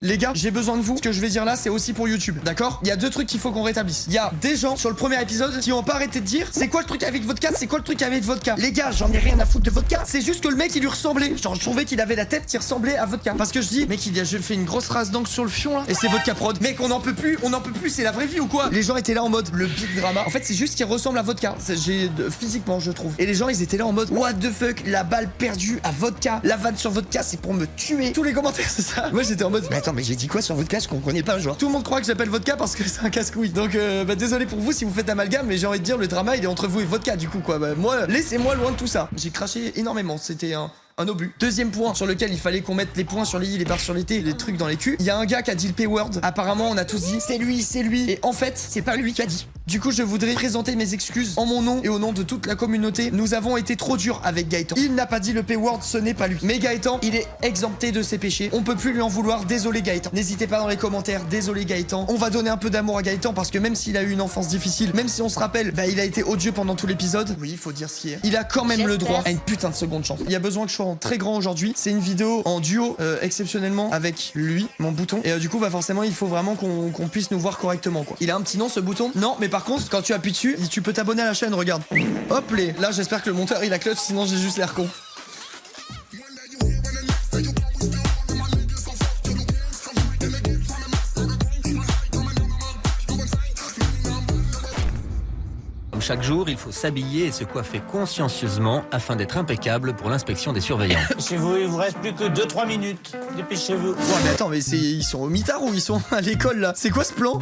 Les gars, j'ai besoin de vous. Ce que je vais dire là, c'est aussi pour YouTube, d'accord? Il y a deux trucs qu'il faut qu'on rétablisse. Il y a des gens sur le premier épisode qui ont pas arrêté de dire c'est quoi le truc avec vodka? C'est quoi le truc avec vodka? Les gars, j'en ai rien à foutre de vodka. C'est juste que le mec il lui ressemblait. Genre je trouvais qu'il avait la tête qui ressemblait à vodka. Parce que je dis, mec, je fais une grosse race d'encre sur le fion là. Et c'est vodka prod. Mec, on en peut plus, c'est la vraie vie ou quoi? Les gens étaient là en mode le big drama. En fait, c'est juste qu'il ressemble à vodka. Physiquement, je trouve. Et les gens ils étaient là en mode what the fuck, la balle perdue à vodka. La vanne sur vodka, c'est pour me tuer. Tous les commentaires, c'est ça. Moi j'étais en mode mais attends, mais j'ai dit quoi sur vodka? Je comprenais pas, genre. Tout le monde croit que j'appelle vodka parce que c'est un casse-couille. Donc, désolé pour vous si vous faites l'amalgame, mais j'ai envie de dire, le drama il est entre vous et vodka, du coup, quoi. Moi, laissez-moi loin de tout ça. J'ai craché énormément, c'était un obus. Deuxième point sur lequel il fallait qu'on mette les points sur les i, les barres sur les t, les trucs dans les culs. Il y a un gars qui a dit le P-word. Apparemment, on a tous dit c'est lui, c'est lui. Et en fait, c'est pas lui qui a dit. Du coup, je voudrais présenter mes excuses en mon nom et au nom de toute la communauté. Nous avons été trop durs avec Gaëtan. Il n'a pas dit le P-word, ce n'est pas lui. Mais Gaëtan, il est exempté de ses péchés. On peut plus lui en vouloir. Désolé Gaëtan. N'hésitez pas dans les commentaires. Désolé Gaëtan. On va donner un peu d'amour à Gaëtan parce que même s'il a eu une enfance difficile, même si on se rappelle, il a été odieux pendant tout l'épisode. Oui, il faut dire ce qui est. Il a quand même le droit à une putain de seconde chance. Il y a besoin que je sois en très grand aujourd'hui. C'est une vidéo en duo exceptionnellement avec lui, mon bouton. Et du coup, forcément, il faut vraiment qu'on puisse nous voir correctement, quoi. Il a un petit nom, ce bouton? Non, mais par contre, quand tu appuies dessus, tu peux t'abonner à la chaîne, regarde. Hop les. Là, j'espère que le monteur il a clutch, sinon j'ai juste l'air con. Chaque jour, il faut s'habiller et se coiffer consciencieusement afin d'être impeccable pour l'inspection des surveillants. Chez vous, il vous reste plus que 2-3 minutes. Dépêchez-vous. Ouais, mais attends, mais ils sont au mitard ou ils sont à l'école là? C'est quoi ce plan?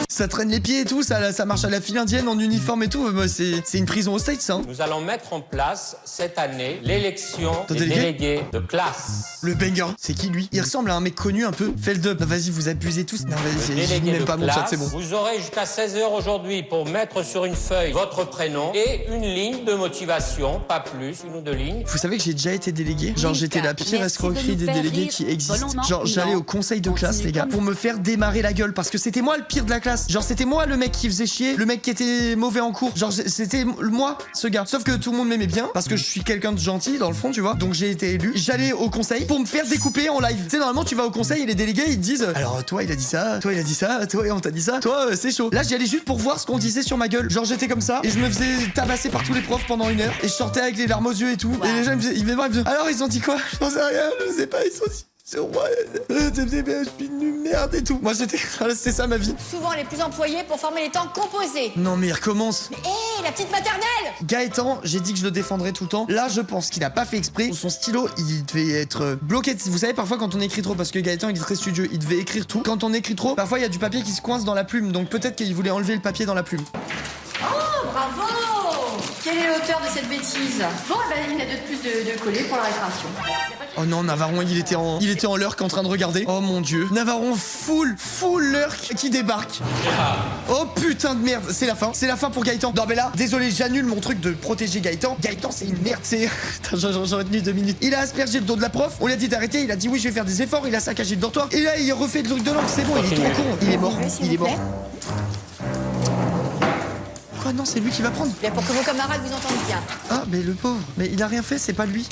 Ça traîne les pieds et tout, ça marche à la file indienne en uniforme et tout. C'est une prison aux States, ça. Hein. Nous allons mettre en place cette année l'élection des délégués de classe. Le banger, c'est qui lui? Il ressemble à un mec connu un peu. Fais le dub. Vas-y, vous abusez tous. Non, vas-y, je n'aime pas mon chat, c'est bon. Vous aurez jusqu'à 16h aujourd'hui pour mettre sur une feuille votre prénom et une ligne de motivation, pas plus, une ou deux lignes. Vous savez que j'ai déjà été délégué? Genre, j'étais la pire escroquerie des délégués qui existent. Genre, j'allais au conseil de classe, les gars, pour me faire démarrer la gueule parce que c'était moi le pire de la classe. Genre c'était moi le mec qui faisait chier, le mec qui était mauvais en cours. Genre c'était moi ce gars. Sauf que tout le monde m'aimait bien parce que je suis quelqu'un de gentil dans le fond, tu vois. Donc j'ai été élu. J'allais au conseil pour me faire découper en live. Tu sais normalement tu vas au conseil et les délégués ils te disent alors toi il a dit ça, toi il a dit ça, toi on t'a dit ça, toi c'est chaud. Là j'y allais juste pour voir ce qu'on disait sur ma gueule. Genre j'étais comme ça et je me faisais tabasser par tous les profs pendant 1 heure et je sortais avec les larmes aux yeux et tout. Et les gens ils me disaient alors ils ont dit quoi? Je sais rien, je sais pas, ils ont dit sur moi, je suis une merde et tout. Moi c'est ça ma vie. Souvent les plus employés pour former les temps composés. Non mais il recommence. Mais hé, la petite maternelle! Gaëtan, j'ai dit que je le défendrais tout le temps. Là je pense qu'il a pas fait exprès. Son stylo il devait être bloqué. Vous savez parfois quand on écrit trop, parce que Gaëtan il est très studieux, il devait écrire tout. Quand on écrit trop, parfois il y a du papier qui se coince dans la plume. Donc peut-être qu'il voulait enlever le papier dans la plume. Oh, bravo! Quel est l'auteur de cette bêtise? Bon, il y a de plus de coller pour la réparation. Oh non, Navarron, il était en lurk en train de regarder. Oh mon dieu. Navarron full lurk qui débarque. Oh putain de merde. C'est la fin pour Gaëtan. Non mais là, désolé, j'annule mon truc de protéger Gaëtan. Gaëtan, c'est une merde, c'est... J'aurais tenu 2 minutes. Il a aspergé le dos de la prof. On lui a dit d'arrêter. Il a dit oui, je vais faire des efforts. Il a saccagé le dortoir. Et là, il refait le truc de l'encre. C'est bon, il est trop con. Il est mort. Il est mort. Quoi, non, c'est lui qui va prendre. Bien pour que vos camarades vous entendent bien. Ah, mais le pauvre. Mais il a rien fait, c'est pas lui.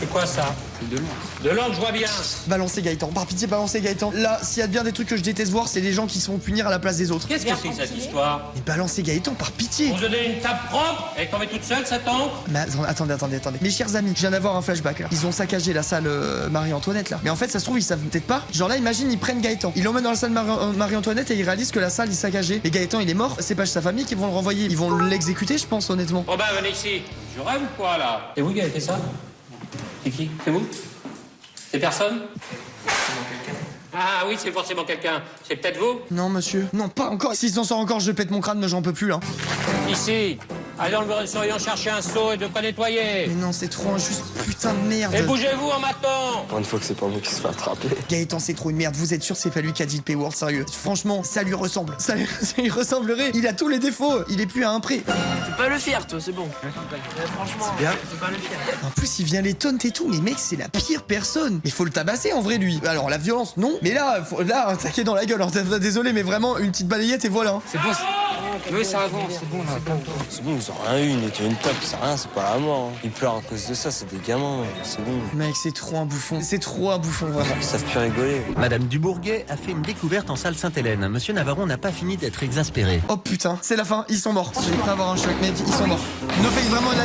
C'est quoi ça? De l'encre. De l'encre, je vois bien. Balancez Gaëtan, par pitié, balancez Gaëtan. Là, s'il y a bien des trucs que je déteste voir, c'est les gens qui se font punir à la place des autres. Qu'est-ce que c'est que cette histoire? Mais balancez Gaëtan, par pitié. Vous donnez une table propre et tombez toute seule cette encre? Mais attendez. Mes chers amis, je viens d'avoir un flashback là. Ils ont saccagé la salle Marie-Antoinette là. Mais en fait, ça se trouve, ils savent peut-être pas. Genre là, imagine, ils prennent Gaëtan. Ils l'emmènent dans la salle Marie-Antoinette et ils réalisent que la salle est saccagée. Et Gaëtan, il est mort. C'est pas sa famille qui vont le renvoyer. Ils vont l'exécuter, je pense, honnêtement. Oh bah, venez ici. Je rêve ou quoi là? C'est vous qui avez fait ça? C'est qui? C'est vous? C'est personne? Ah oui, c'est forcément quelqu'un. C'est peut-être vous? Non, monsieur. Non, pas encore. S'il s'en sort encore, je pète mon crâne, mais j'en peux plus là. Ici. Allez dans le bureau de surveillant chercher un seau et de quoi nettoyer. Mais non, c'est trop injuste, putain de merde. Et bougez-vous en m'attendant. Pour une fois que c'est pas moi qui se fait attraper. Gaëtan, c'est trop une merde. Vous êtes sûr c'est pas lui qui a dit le P-word, sérieux? Franchement, ça lui ressemble. Ça lui ressemblerait. Il a tous les défauts. Il est plus à un prix. C'est pas le fier, toi, c'est bon. Franchement, c'est bien. C'est pas le fier. En plus, il vient les taunter et tout. Mais mec, c'est la pire personne. Il faut le tabasser en vrai, lui. Alors, la violence, non. Mais là, attaquer dans la gueule. Alors, désolé, mais vraiment, une petite balayette et voilà. C'est bon. Oui, ça avance, c'est bon, là. C'est bon, ils ont rien eu, une était une top, c'est rien, c'est pas la mort. Ils pleurent à cause de ça, c'est des gamins, c'est bon. Mec, c'est trop un bouffon. C'est trop un bouffon, vraiment. Ils savent plus rigoler. Madame Dubourguet a fait une découverte en salle Sainte-Hélène. Monsieur Navarron n'a pas fini d'être exaspéré. Oh putain, c'est la fin, ils sont morts. J'ai prêt à avoir un choc, mec, ils sont morts. No face, vraiment, là,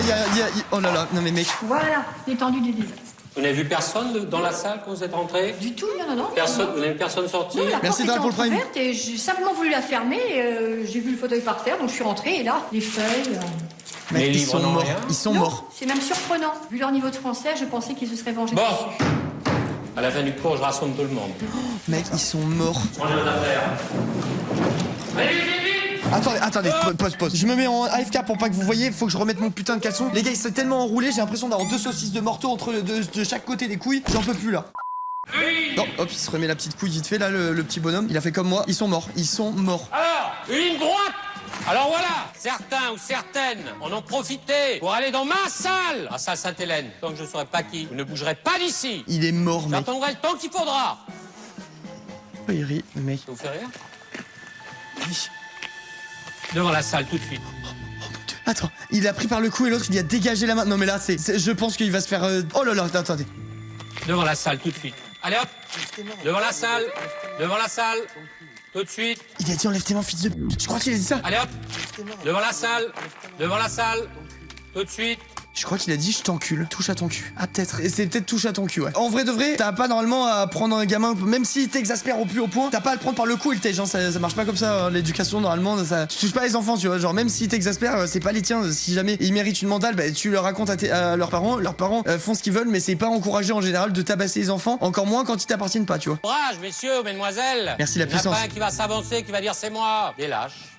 oh là là, non mais mec. Voilà, l'étendue du désastre. Vous n'avez vu personne dans la salle quand vous êtes rentré? Du tout, non. Personne, vous n'avez personne sorti? Non, la Merci porte Dora était pour le prime. entrouverte et j'ai simplement voulu la fermer. Et, j'ai vu le fauteuil par terre, donc je suis rentrée et là, les feuilles. Mec, Les ils livres sont n'ont morts. rien Ils sont Non, morts. c'est même surprenant. Vu leur niveau de français, je pensais qu'ils se seraient vengés Bon. dessus. À la fin du cours, je rassemble tout le monde. Mec, ils sont morts. Rangez vos affaires. Allez, vite! Attendez, pause. Je me mets en AFK pour pas que vous voyez, faut que je remette mon putain de caleçon. Les gars, ils sont tellement enroulés, j'ai l'impression d'avoir 2 saucisses de morteau de chaque côté des couilles. J'en peux plus là. Non, hop, il se remet la petite couille vite fait là, le petit bonhomme. Il a fait comme moi, ils sont morts. Alors, une ligne droite. Alors voilà, certains ou certaines en ont profité pour aller dans ma salle, la salle Sainte-Hélène. Tant que je ne saurai pas qui, vous ne bougerez pas d'ici. Il est mort, mec. J'attendrai le temps qu'il faudra. Oh, il rit, le mec. Ça vous fait rire? Devant la salle, tout de suite. Attends, il a pris par le cou et l'autre il a dégagé la main. Non mais là, je pense qu'il va se faire... Oh là là, attendez. Devant la salle, tout de suite. Allez hop. Devant la salle. Devant la salle. Tout de suite. Il a dit enlève tes mains, fils de... Je crois qu'il a dit ça. Allez hop. Devant la salle. Devant la salle. Tout de suite. Je crois qu'il a dit je t'encule, touche à ton cul. Ah peut-être, et c'est peut-être touche à ton cul, ouais. En vrai de vrai, t'as pas normalement à prendre un gamin, même s'il t'exaspère au plus haut point, t'as pas à le prendre par le cou et le tège, genre ça marche pas comme ça, hein. L'éducation normalement, ça... Tu touches pas les enfants, tu vois, genre même s'il t'exaspère, c'est pas les tiens, si jamais ils méritent une mentale, bah tu leur racontes à leurs parents font ce qu'ils veulent, mais c'est pas encouragé en général de tabasser les enfants, encore moins quand ils t'appartiennent pas, tu vois. Courage, messieurs, mesdemoiselles. Merci la Il y en a puissance. pas un qui va s'avancer, qui va dire c'est moi. Des lâches.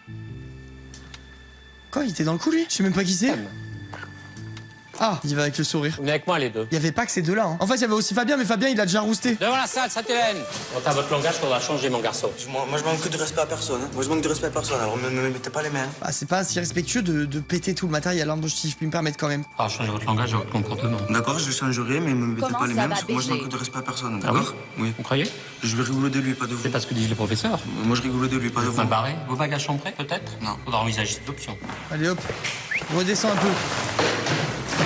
Quoi, il était dans le coup lui? Je sais même pas qui c'est. Ah, il va avec le sourire. Venez avec moi, les deux. Il y avait pas que ces deux-là, hein. En fait, il y avait aussi Fabien, mais Fabien, il a déjà rousté. Devant la salle, Sainte-Hélène. Quant à votre langage, faudra changer, mon garçon. Moi, je manque de respect à personne. Moi, je manque de respect à personne, alors me mettez pas les mains. Ah, c'est pas si respectueux de péter tout le matériel, hein, si je puis me permettre quand même. Ah, changez votre langage et votre comportement. D'accord, je changerai, mais me mettez pas les mains, parce que moi, je manque de respect à personne, d'accord? Oui. Vous croyez? Je vais rigoler de lui, pas de vous. C'est pas ce que disent les professeurs. Moi, je rigole de lui, pas de vous. Mal barré. Vos bagages sont prêts, peut-être? Non. Faudra envisager cette option. Allez hop, redescends un peu.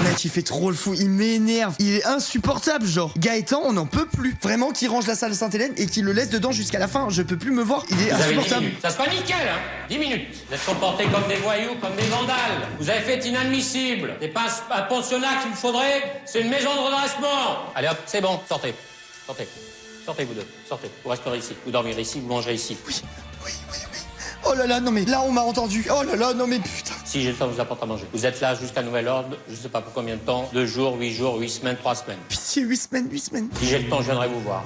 Mec, il fait trop le fou, il m'énerve. Il est insupportable, genre. Gaëtan, on n'en peut plus. Vraiment, qu'il range la salle Sainte-Hélène et qu'il le laisse dedans jusqu'à la fin. Je peux plus me voir, il est Vous avez 10 insupportable. minutes. Ça se passe nickel, hein? 10 minutes. Vous êtes comportés comme des voyous, comme des vandales. Vous avez fait inadmissible. C'est pas un pensionnat qu'il vous faudrait, c'est une maison de redressement. Allez hop, c'est bon, sortez. Sortez. Sortez, vous deux. Sortez. Vous resterez ici. Vous dormirez ici, vous mangerez ici. Oui. Oh là là, non mais là, on m'a entendu. Oh là là, non mais putain. Si j'ai le temps, je vous apporte à manger. Vous êtes là jusqu'à nouvel ordre, je sais pas pour combien de temps. 2 jours, 8 jours, 8 semaines, 3 semaines. Pitié, 8 semaines. Si j'ai le temps, je viendrai vous voir.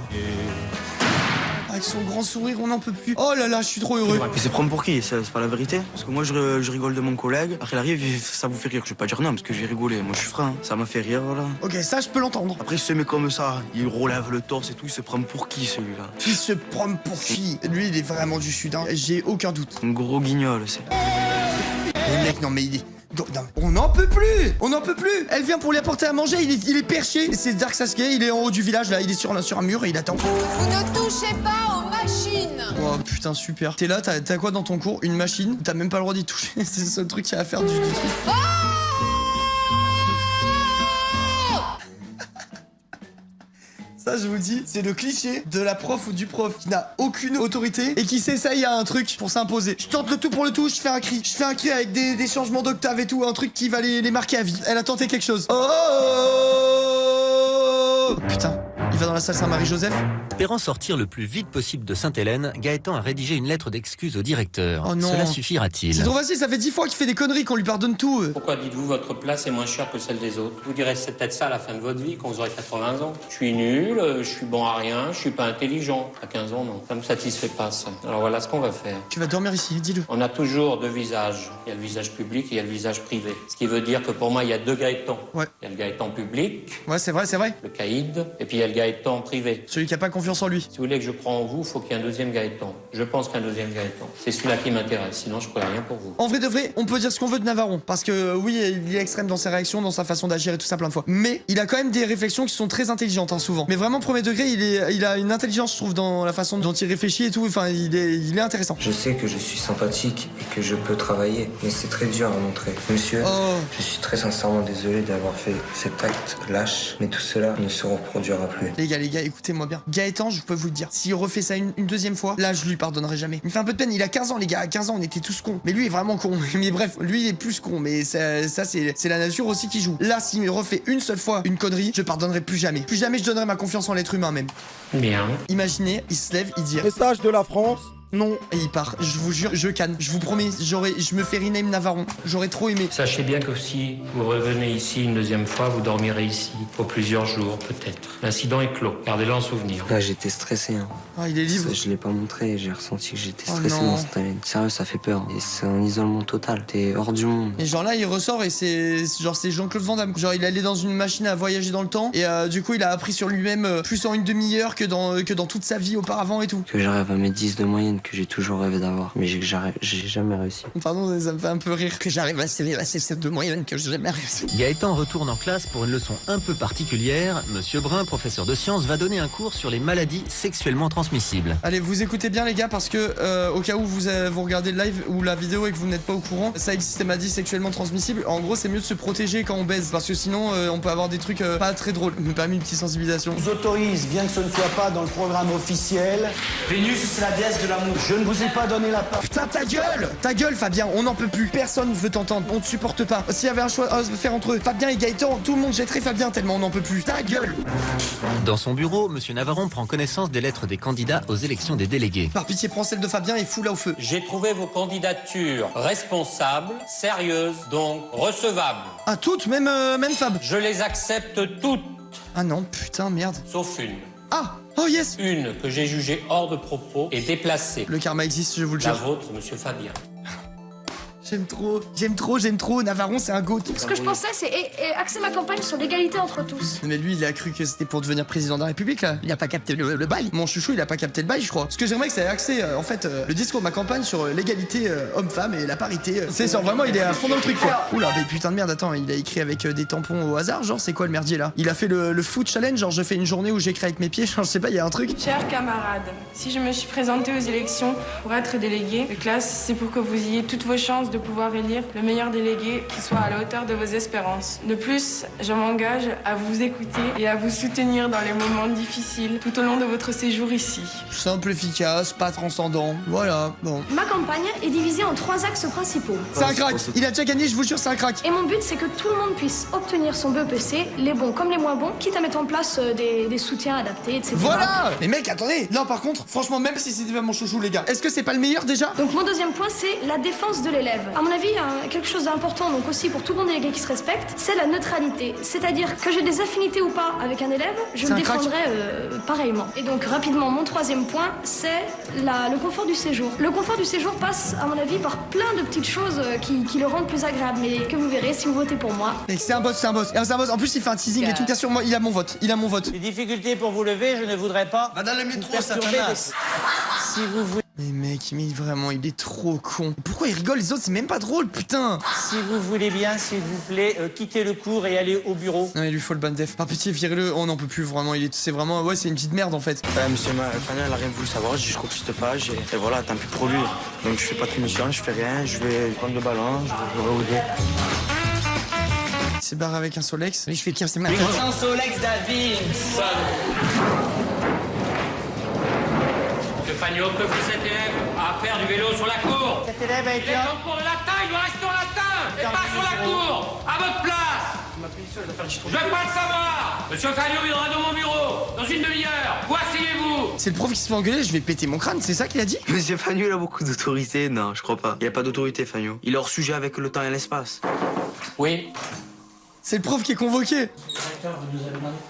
Avec son grand sourire, on n'en peut plus. Oh là là, je suis trop heureux. Mais c'est prendre pour qui? C'est pas la vérité? Parce que moi, je rigole de mon collègue. Après, il arrive, ça vous fait rire. Je vais pas dire non, parce que j'ai rigolé. Moi, je suis franc. Ça m'a fait rire, voilà. Ok, ça, je peux l'entendre. Après, ce mec comme ça, il relève le torse et tout, il se prend pour qui, celui-là? Il se prend pour qui? Lui, il est vraiment du sud, hein. J'ai aucun doute. Un gros guignol, c'est... Mais mec, non mais il est... Non, on n'en peut plus. On n'en peut plus. Elle vient pour lui apporter à manger, il est perché. C'est Dark Sasuke, il est en haut du village, là. Il est sur un mur et il attend. Vous ne touchez pas aux machines. Oh putain, super. T'es là, t'as quoi dans ton cours? Une machine? T'as même pas le droit d'y toucher. C'est le seul truc qu'il y a à faire du truc. Ça, je vous dis, c'est le cliché de la prof ou du prof qui n'a aucune autorité et qui s'essaye à un truc pour s'imposer. Je tente le tout pour le tout, je fais un cri. Je fais un cri avec des changements d'octave et tout, un truc qui va les marquer à vie. Elle a tenté quelque chose. Oh putain, il va dans la salle Saint-Marie-Joseph. Espérant sortir le plus vite possible de Sainte-Hélène, Gaëtan a rédigé une lettre d'excuse au directeur. Oh non. Cela suffira-t-il? C'est trop facile, ça fait 10 fois qu'il fait des conneries, qu'on lui pardonne tout. Pourquoi dites-vous votre place est moins chère que celle des autres? Vous direz c'est peut-être ça à la fin de votre vie, quand vous aurez 80 ans. Je suis nul, je suis bon à rien, je suis pas intelligent. À 15 ans, non. Ça me satisfait pas, ça. Alors voilà ce qu'on va faire. Tu vas dormir ici, dis-le. On a toujours 2 visages. Il y a le visage public et il y a le visage privé. Ce qui veut dire que pour moi, il y a 2 Gaëtans. Ouais. Il y a le Gaëtan public, Ouais, c'est vrai. le caïd, et puis il y a le Gaëtan Gaëtan privé. Celui qui a pas confiance en lui. Si vous voulez que je croie en vous, faut qu'il y ait un deuxième Gaëtan. Je pense qu'un deuxième Gaëtan. C'est celui-là qui m'intéresse, sinon je ne rien pour vous. En vrai de vrai, on peut dire ce qu'on veut de Navarron. Parce que oui, il est extrême dans ses réactions, dans sa façon d'agir et tout ça plein de fois. Mais il a quand même des réflexions qui sont très intelligentes, hein, souvent. Mais vraiment, premier degré, il a une intelligence, je trouve, dans la façon dont il réfléchit et tout. Enfin, il est intéressant. Je sais que je suis sympathique et que je peux travailler, mais c'est très dur à montrer. Monsieur, je suis très sincèrement désolé d'avoir fait cet acte lâche, mais tout cela ne se reproduira plus. Les gars, écoutez-moi bien. Gaëtan, je peux vous le dire, s'il refait ça une deuxième fois, là, je lui pardonnerai jamais. Il me fait un peu de peine, il a 15 ans, les gars. À 15 ans, on était tous cons. Mais lui est vraiment con. Mais bref, lui, il est plus con. Mais ça c'est la nature aussi qui joue. Là, s'il refait une seule fois une connerie, je pardonnerai plus jamais. Plus jamais je donnerai ma confiance en l'être humain, même. Bien. Imaginez, il se lève, il dit... Message de la France. Non, et il part. Je vous jure, je canne. Je vous promets, je me fais rename Navarron. J'aurais trop aimé. Sachez bien que si vous revenez ici une deuxième fois, vous dormirez ici pour plusieurs jours, peut-être. L'incident est clos. Gardez-le en souvenir. Là, j'étais stressé. Hein. Ah, il est libre. Je l'ai pas montré, j'ai ressenti que j'étais stressé dans cette haleine. Sérieux, ça fait peur. Et c'est un isolement total. T'es hors du monde. Et genre là, il ressort et c'est Jean-Claude Van Damme. Genre, il allait dans une machine à voyager dans le temps. Et du coup, il a appris sur lui-même plus en une demi-heure que dans toute sa vie auparavant et tout. Que j'arrive à mes 10 de moyenne, que j'ai toujours rêvé d'avoir, mais j'ai jamais réussi. Pardon, ça me fait un peu rire que j'arrive à ces deux moyennes que j'ai jamais réussi. Gaëtan retourne en classe pour une leçon un peu particulière. Monsieur Brun, professeur de sciences, va donner un cours sur les maladies sexuellement transmissibles. Allez, vous écoutez bien les gars, parce que au cas où vous regardez le live ou la vidéo et que vous n'êtes pas au courant, ça existe des maladies sexuellement transmissibles. En gros, c'est mieux de se protéger quand on baise, parce que sinon on peut avoir des trucs pas très drôles. Me permet une petite sensibilisation. Je vous autorise, bien que ce ne soit pas dans le programme officiel. Vénus, c'est la déesse de l'amour. Je ne vous ai pas donné la part. Putain, ta gueule Fabien, on n'en peut plus, personne veut t'entendre, on te supporte pas. S'il y avait un choix à faire entre Fabien et Gaëtan, tout le monde jetterait Fabien tellement on n'en peut plus. Ta gueule. Dans son bureau, monsieur Navarron prend connaissance des lettres des candidats aux élections des délégués. Par pitié, prends celle de Fabien et fous-la au feu. J'ai trouvé vos candidatures responsables, sérieuses, donc recevables. Ah, toutes, même Fab. Je les accepte toutes. Ah non, putain, merde. Sauf une. Ah, oh yes. Une que j'ai jugée hors de propos et déplacée. Le karma existe, je vous le La jure. vôtre, monsieur Fabien. J'aime trop. Navarron, c'est un goat. Ce que je pensais, c'est axer ma campagne sur l'égalité entre tous. Mais lui, il a cru que c'était pour devenir président de la République, là. Il a pas capté le bail. Mon chouchou, il a pas capté le bail, je crois. Ce que j'aimerais, que ça ait axé, en fait, le discours de ma campagne sur l'égalité homme-femme et la parité. C'est genre, vraiment, il est à fond dans le truc, quoi. Oula, mais putain de merde, attends, il a écrit avec des tampons au hasard, genre, c'est quoi le merdier, là? Il a fait le foot challenge, genre, je fais une journée où j'écris avec mes pieds, genre, je sais pas, il y a un truc. Chers camarades, si je me suis présentée aux élections pour être délégué de classe, c'est pour que vous ayez toutes vos chances de pouvoir élire le meilleur délégué qui soit à la hauteur de vos espérances. De plus, je m'engage à vous écouter et à vous soutenir dans les moments difficiles tout au long de votre séjour ici. Simple, efficace, pas transcendant. Voilà, bon. Ma campagne est divisée en 3 axes principaux. C'est un crack. Il a déjà gagné, je vous jure, c'est un crack. Et mon but, c'est que tout le monde puisse obtenir son BEPC, les bons comme les moins bons, quitte à mettre en place des soutiens adaptés, etc. Voilà. Mais mec, attendez. Là, par contre, franchement, même si c'était pas mon chouchou, les gars, est-ce que c'est pas le meilleur déjà? Donc mon deuxième point, c'est la défense de l'élève. À mon avis, quelque chose d'important, donc aussi pour tout bon délégué qui se respecte, c'est la neutralité. C'est-à-dire que j'ai des affinités ou pas avec un élève, je le défendrai pareillement. Et donc rapidement, mon troisième point, c'est le confort du séjour. Le confort du séjour passe, à mon avis, par plein de petites choses qui le rendent plus agréable, mais que vous verrez si vous votez pour moi. Mec, c'est un boss. En plus, il fait un teasing et tout. Bien sûr, moi, il a mon vote. Les difficultés pour vous lever, je ne voudrais pas. Va dans le métro, ça menace. Si vous voulez. Mais mec, mais vraiment, il est trop con. Pourquoi il rigole? Les autres, c'est même pas drôle, putain. Si vous voulez bien, s'il vous plaît, quittez le cours et allez au bureau. Non, mais il lui faut le ban def. Par pitié, virez-le. On n'en peut plus, vraiment. C'est vraiment. Ouais, c'est une petite merde en fait. Monsieur Fabien, elle a rien voulu savoir. J'ai dit, je refuse pas. Et voilà, tant pis pour lui. Donc je fais pas de mission, je fais rien. Je vais prendre le ballon, je vais rouler. Il s'est barré avec un Solex. Mais je fais casser ma tête. Un Solex Davidson. Fagno, que fait cet élève à faire du vélo sur la cour? Cet élève a été... Il est en cours de latin, il doit rester en latin et pas sur la cour, à votre place. Je veux pas le savoir. Monsieur Fagno viendra dans mon bureau dans une demi-heure. Où asseyez-vous? C'est le prof qui se fait engueuler, je vais péter mon crâne, c'est ça qu'il a dit? Monsieur Fagno, il a beaucoup d'autorité. Non, je crois pas. Il a pas d'autorité, Fagno. Il est hors sujet avec le temps et l'espace. Oui. C'est le prof qui est convoqué.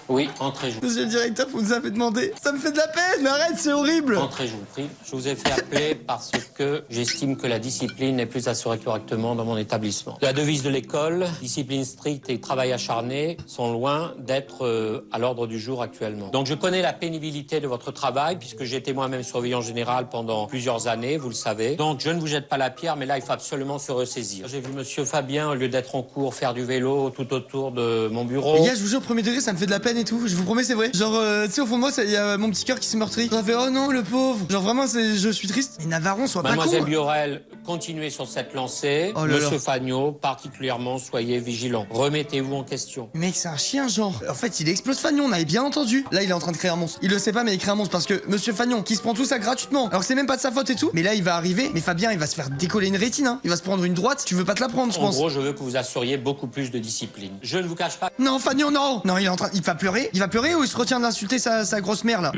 Oui, entrez, je vous Monsieur le directeur, vous nous avez demandé. Ça me fait de la peine, arrête, c'est horrible. Entrez, je vous prie. Je vous ai fait appeler parce que j'estime que la discipline n'est plus assurée correctement dans mon établissement. La devise de l'école, discipline stricte et travail acharné, sont loin d'être à l'ordre du jour actuellement. Donc je connais la pénibilité de votre travail puisque j'ai été moi-même surveillant général pendant plusieurs années, vous le savez. Donc je ne vous jette pas la pierre, mais là il faut absolument se ressaisir. J'ai vu monsieur Fabien, au lieu d'être en cours, faire du vélo tout autour de mon bureau. Les gars, je vous jure, premier degré, ça me fait de la peine et tout. Je vous promets, c'est vrai. Genre, tu sais, au fond de moi, il y a mon petit cœur qui s'est meurtri. J'en fais, oh non, le pauvre. Genre, vraiment, je suis triste. Mais Navarron, sois pas con. Mademoiselle Biorel, continuez sur cette lancée. Oh là Monsieur là. Fagnot, particulièrement, soyez vigilant. Remettez-vous en question. Mec, c'est un chien, genre. En fait, il explose Fagnon, on avait bien entendu. Là, il est en train de créer un monstre. Il le sait pas, mais il crée un monstre parce que monsieur Fagnon, qui se prend tout ça gratuitement, alors que c'est même pas de sa faute et tout. Mais là, il va arriver. Mais Fabien, il va se faire décoller une rétine, hein. Il va se prendre une droite. Tu veux pas te la prendre, je pense. En gros, je veux que vous assuriez beaucoup plus de discipline. Je ne vous cache pas. Non, Fagnon, non. Non, il est en train. Il va pleurer. Il va pleurer ou il se retient d'insulter sa grosse mère, là.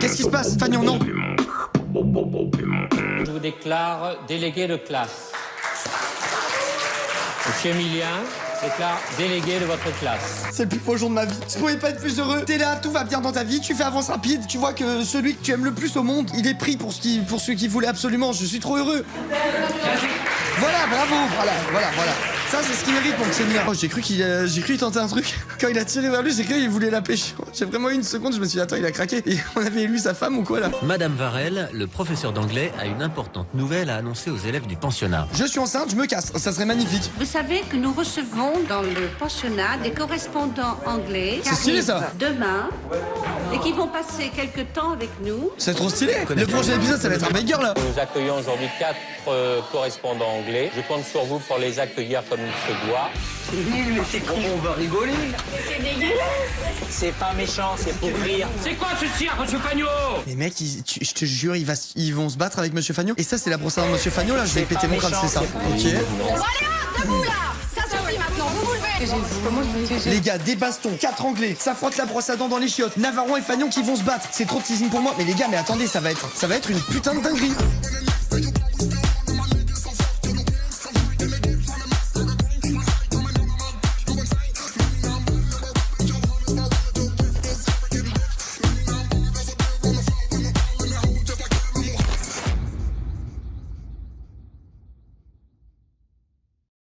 Qu'est-ce qui se passe? Fagnon, non. Je vous déclare délégué de classe. Monsieur Emilien déclare délégué de votre classe. C'est le plus beau jour de ma vie. Je pouvais pas être plus heureux. T'es là, tout va bien dans ta vie, tu fais avance rapide, tu vois que celui que tu aimes le plus au monde, il est pris pour ceux qui voulaient absolument. Je suis trop heureux. Voilà, bravo, voilà. Ça, c'est ce qu'il mérite, mon petit Emilien. Oh, j'ai cru qu'il tentait un truc. Quand il a tiré vers lui, j'ai cru qu'il voulait la pêche. J'ai vraiment eu une seconde, je me suis dit, attends, il a craqué. Et on avait élu sa femme ou quoi, là? Madame Varel, le professeur d'anglais, a une importante nouvelle à annoncer aux élèves du pensionnat. Je suis enceinte, je me casse. Ça serait magnifique. Vous savez que nous recevons dans le pensionnat des correspondants anglais qui C'est stylé, arrivent ça. demain et qui vont passer quelques temps avec nous. C'est trop stylé. Le prochain épisode, ça va être un banger, là. Nous accueillons aujourd'hui 4 correspondants anglais. Je compte sur vous pour les accueillir comme il se doit. C'est nul, mais c'est con. On va rigoler. C'est dégueulasse. C'est pas méchant, c'est pour rire. C'est quoi ce cirque, monsieur Fagnot? Les mecs, je te jure, ils vont se battre avec monsieur Fagnon. Et ça, c'est la brosse à dents de monsieur Fagnon, là. Je vais péter mon crâne, c'est ça. Ok. Bon, allez, hop, debout là. Ça suffit maintenant, vous vous levez. Les gars, des bastons, 4 anglais, ça frotte la brosse à dents dans les chiottes. Navarron et Fagnon qui vont se battre. C'est trop de teasing pour moi. Mais les gars, mais attendez, ça va être une putain de dinguerie.